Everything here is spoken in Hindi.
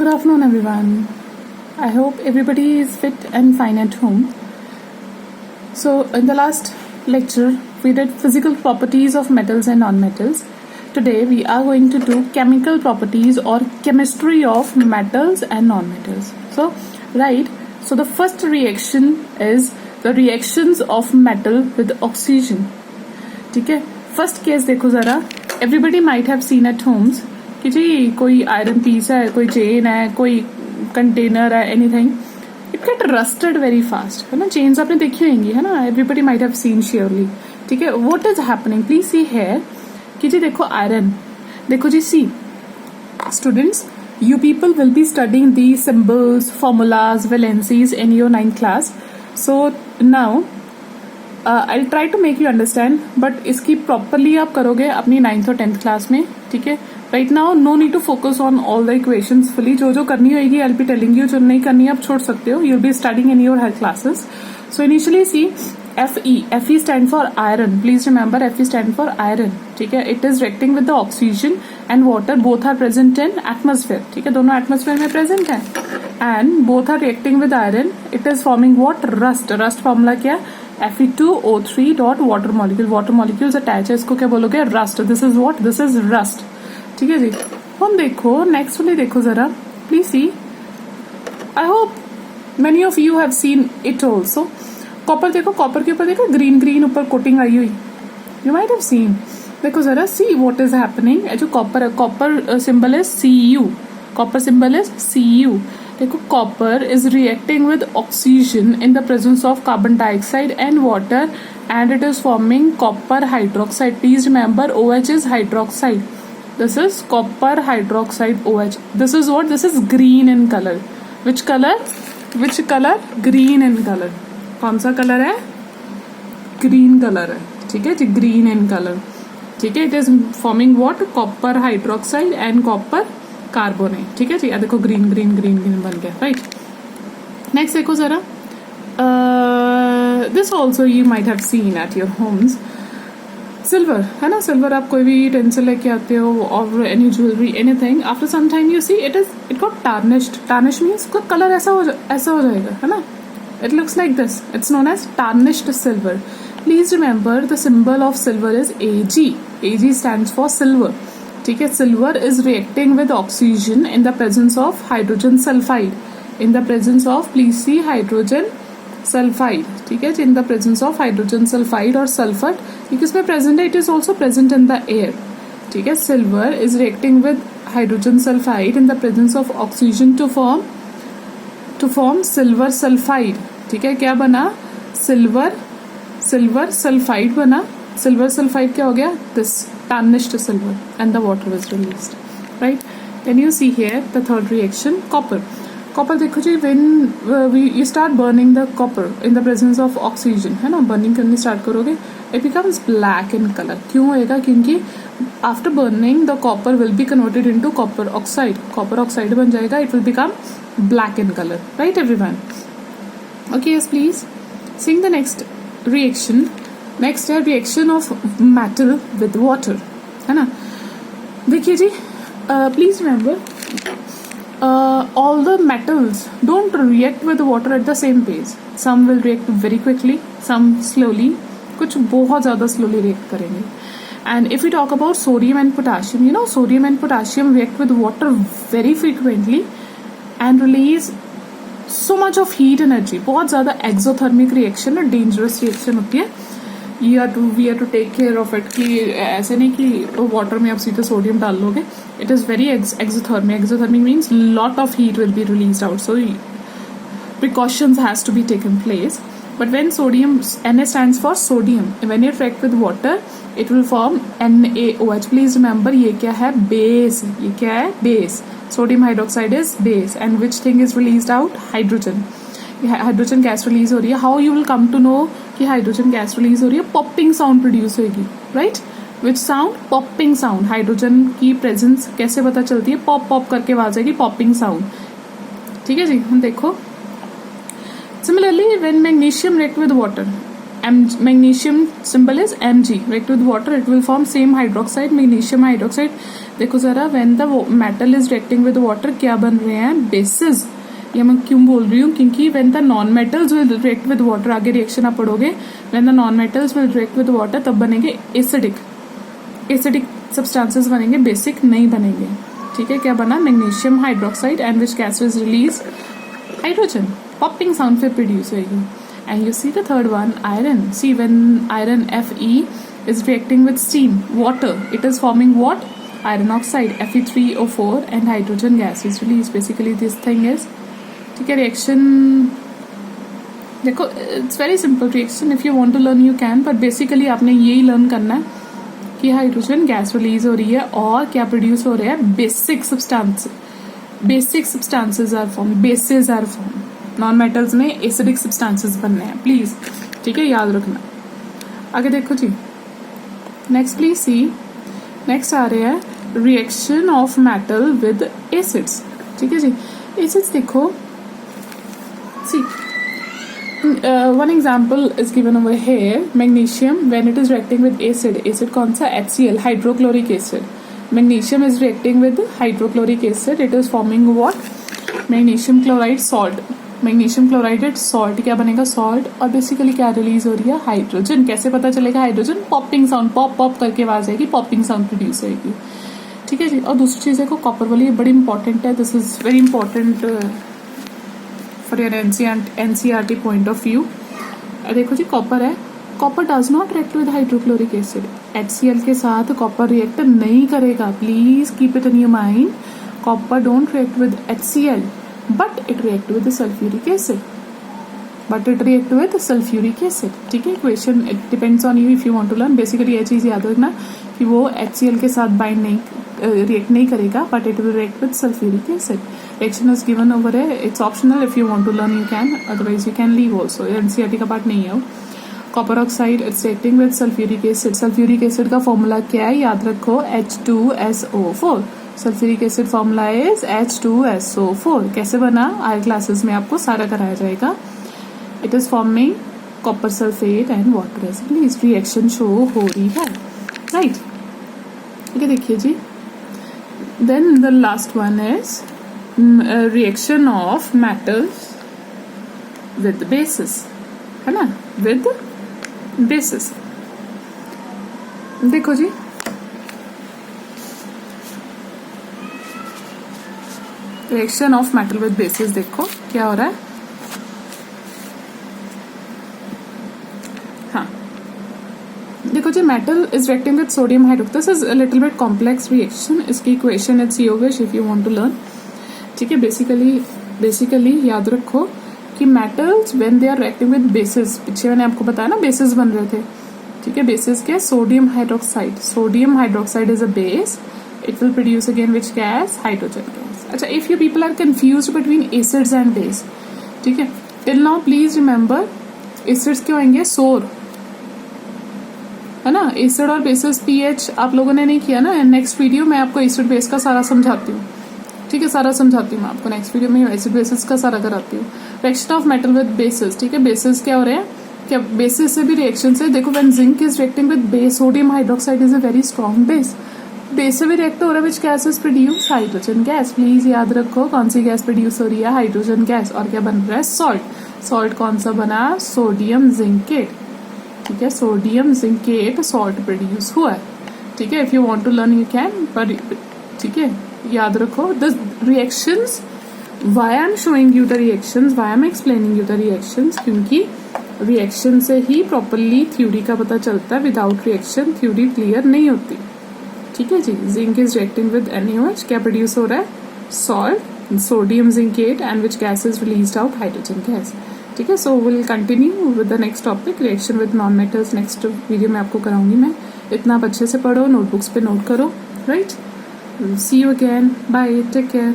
Good afternoon, everyone. I hope everybody is fit and fine at home. So, in the last lecture, we did physical properties of metals and non-metals. Today, we are going to do chemical properties or chemistry of metals and non-metals. So, right. So, the first reaction is the reactions of metal with oxygen. ठीक है. First case देखो जरा. Everybody might have seen at homes. कि जी कोई आयरन पीस है, कोई चेन है, कोई कंटेनर है, anything, it get rusted very fast, है ना. चेन्स आपने देखी होंगी, है ना. Everybody might have seen surely. ठीक है. What is happening, please see here कि जी देखो आयरन, देखो जी. See students, you people will be studying these symbols, formulas, valencies in your 9th class. So now I'll try to make you understand, but इसकी properly आप करोगे अपनी 9th और 10th class में. ठीक है. Right now no need to focus on all the equations fully. जो करनी होगी I'll be telling you, जो नहीं करनी आप छोड़ सकते हो. You'll be studying in your health classes. So initially see Fe stand for iron. Please remember Fe stand for iron. ठीक है. It is reacting with the oxygen and water, both are present in atmosphere. ठीक है. दोनों atmosphere में present हैं and both are reacting with iron. It is forming what? Rust. Rust formula क्या? Fe2O3 dot water molecule. Water molecules attach है, इसको क्या बोलोगे? Rust. This is what? This is rust. ठीक है जी. हम देखो नेक्स्ट वाली देखो जरा, please see. I hope many of you have seen it also. Copper देखो, कॉपर के ऊपर देखो ग्रीन ग्रीन ऊपर कोटिंग आई हुई. You might have scene. देखो जरा, सी व्हाट इज हैपनिंग. जो कॉपर है, copper symbol is Cu. Copper symbol is Cu. देखो copper is reacting with oxygen in the presence of carbon dioxide and water and it is forming copper hydroxide. Please remember OH is hydroxide. This is copper hydroxide OH. This is what? This is green in color. Which color? Which color? Green in color. कौन सा कलर है? Green color है. ठीक है जी, green in color. ठीक है. It is forming what? Copper hydroxide and copper carbonate. ठीक है जी. देखो green green green green बन गया. Right. Next देखो जरा. This also you might have seen at your homes. Silver है ना. सिल्वर आप कोई भी टेंसिल लेके आते हो और any jewellery anything, after some time you see it got tarnished. Tarnish means उसका कलर ऐसा हो जाएगा, है ना. It looks like this. It's known as tarnished silver. Please remember the symbol of silver is Ag. Ag stands for silver. ठीक है. Silver is reacting with oxygen in the presence of hydrogen sulphide. In the presence of, please see, hydrogen sulphide. ठीक है. In the presence of hydrogen sulphide और सल्फर, ये किसमें प्रेजेंट है? It is also present in the air. ठीक है. Silver is reacting with hydrogen sulphide in the presence of oxygen to form silver sulphide. ठीक है. क्या बना? सिल्वर सल्फाइड बना. सिल्वर सल्फाइड क्या हो गया? This tarnished silver and the water was released. Right. Then you see here the third reaction, copper. Copper देखो जी, when you start burning the copper in the presence of oxygen, है ना. बर्निंग करनी स्टार्ट करोगे, it becomes black in colour. क्यों होएगा? क्योंकि after burning the copper will be converted into copper oxide. Copper oxide बन जाएगा. It will become black in colour. Right everyone? Okay, yes please. Seeing the next reaction. Next है reaction of metal with water, है ना. देखिए जी, please remember all the metals don't react with water at the same pace. Some will react very quickly, some slowly, कुछ बहुत ज़्यादा slowly react करेंगे. And if we talk about sodium and potassium, you know, sodium and potassium react with water very frequently and release so much of heat energy. बहुत ज़्यादा exothermic reaction और dangerous reaction होती है. we have to take care of it. कि ऐसे नहीं कि वाटर में आप सीधे सोडियम डाल लोगे. It is very exothermic. Exothermic means lot of heat will be released out. So precautions has to be taken place. But when sodium, Na stands for sodium. When it react with water, it will form NaOH. Please remember, ये क्या है? Base. ये क्या है? Base. Sodium hydroxide is base. And which thing is released out? Hydrogen. Hydrogen gas release हो रही है. How you will come to know कि हाइड्रोजन गैस रिलीज हो रही है? पॉपिंग साउंड प्रोड्यूस होगी. Right. Which sound? Popping sound. Hydrogen की प्रेजेंस कैसे पता चलती है? पॉप पॉप करके आवाज आएगी, पॉपिंग साउंड. ठीक है जी. हम देखो, similarly when magnesium react with water, magnesium symbol is Mg, react with water it will form same hydroxide, magnesium hydroxide. देखो जरा, when the metal is reacting with water क्या बन रहे हैं, bases. ये मैं क्यों बोल रही हूँ, क्योंकि when the non metals will react with water, आगे रिएक्शन आप पढ़ोगे, when the non metals will react with water तब बनेंगे एसिडिक सब्सटेंसेस बनेंगे, बेसिक नहीं बनेंगे. ठीक है, क्या बना, magnesium hydroxide and which gas is release, hydrogen. Popping sound फिर प्रोड्यूस होगी. And you see the third one, iron. See, when iron Fe is reacting with steam, water, it is forming what? Iron oxide, Fe3O4, and hydrogen gas is released. Basically, this thing is, ठीक है, reaction. देखो, it's very simple reaction. If you want to learn, you can. But basically, आपने यही learn करना है कि हाइड्रोजन गैस रिलीज हो रही है और क्या प्रोड्यूस हो रहा है, basic substances are form, bases are form. Non metals में एसिडिक सब्सटेंसेस बनने हैं, प्लीज. ठीक है, याद रखना. आगे देखो जी, नेक्स्ट प्लीज सी. नेक्स्ट आ रहे हैं reaction of metal with acids. ठीक है जी, एसिड्स देखो, सी one example is given over here. Magnesium, when it is reacting with acid कौन सा, HCl, hydrochloric acid. Magnesium is reacting with hydrochloric acid. It is forming what? Magnesium chloride salt. Magnesium chloride salt क्या बनेगा, salt. और बेसिकली क्या रिलीज हो रही है, हाइड्रोजन. कैसे पता चलेगा हाइड्रोजन, पॉपिंग साउंड, पॉप करके आवाज आएगी, पॉपिंग साउंड प्रोड्यूस होगी. ठीक है जी. और दूसरी चीज देखो, कॉपर वाली बड़ी इंपॉर्टेंट है. This is very important for your NCERT point of view. देखो जी, कॉपर है, copper does not react with hydrochloric acid. HCl के साथ कॉपर रिएक्ट नहीं करेगा, please keep it in your mind. Copper don't react with HCl, but it react with sulphuric acid. ठीक है, equation it depends on you if you want to learn. Basically ये चीज याद रखना कि वो HCl के साथ बाइंड नहीं रिएक्ट नहीं करेगा, but it will react with sulphuric acid. Reaction is given over here. It's optional. If you want to learn, you can. Otherwise, you can leave also. NCERT का पार्ट नहीं है वो. Copper oxide it's reacting with sulfuric acid. Sulfuric acid का फॉर्मूला क्या है, याद रखो, H2SO4. Sulfuric acid formula is H2SO4. कैसे बना, आयर क्लासेस में आपको सारा कराया जाएगा. It is forming copper sulfate and water as released. Reaction show हो रही है, right? ठीक है, देखिए जी. Then the last one is reaction of metals with bases, है ना, with bases. देखो जी, reaction of metal with bases. देखो क्या हो रहा है. हाँ, देखो जी, metal is reacting with sodium hydroxide. This is a little bit complex reaction. इसकी equation it's your wish if you want to learn. ठीक है, बेसिकली याद रखो कि metals when they are reacting with bases, पीछे मैंने आपको बताया ना बेसिस बन रहे थे. ठीक है, बेसिस क्या, sodium hydroxide is a base. It will produce again which gas, hydrogen gas. अच्छा, if you people are confused between acids and base, ठीक है, till now please remember, acids क्यों आएंगे, सोर, है ना. एसिड और बेसिस पीएच आप लोगों ने नहीं किया ना. नेक्स्ट वीडियो में आपको एसिड बेस का सारा समझाती हूँ. ठीक है, सारा समझाती हूँ मैं आपको नेक्स्ट वीडियो में. एसिड बेसिस का सारा कराती हूँ. Reaction of metal with basis. ठीक है, बेसिस क्या हो रहे हैं, क्या बेसिस से भी रिएक्शन से. देखो, when zinc is reacting with base, sodium hydroxide is a very strong base. Base से भी रिएक्ट हो रहा है, विच gas is produce, hydrogen gas. Please याद रखो कौन सी गैस प्रोड्यूस हो रही है, हाइड्रोजन गैस. और क्या बन रहा है, सॉल्ट कौन सा बना, सोडियम जिंकेट. ठीक है, सोडियम जिंकेट सॉल्ट प्रोड्यूस हुआ है. ठीक है, if you want to learn you can, पर ठीक है, याद रखो the reactions. Why I am showing you the reactions, why I am explaining you the reactions, क्योंकि रिएक्शन से ही प्रॉपरली थ्योरी का पता चलता है. विदाउट रिएक्शन थ्योरी क्लियर नहीं होती. ठीक है जी. Zinc is reacting with NaOH, क्या प्रोड्यूस हो रहा है, salt, sodium zincate, and which gas is released out, hydrogen gas. ठीक है, so will continue with the next topic, reaction with non metals. Next video में आपको कराऊंगी मैं. इतना आप अच्छे से पढ़ो, नोटबुक्स पे नोट करो, right. See you again. Bye. Take care.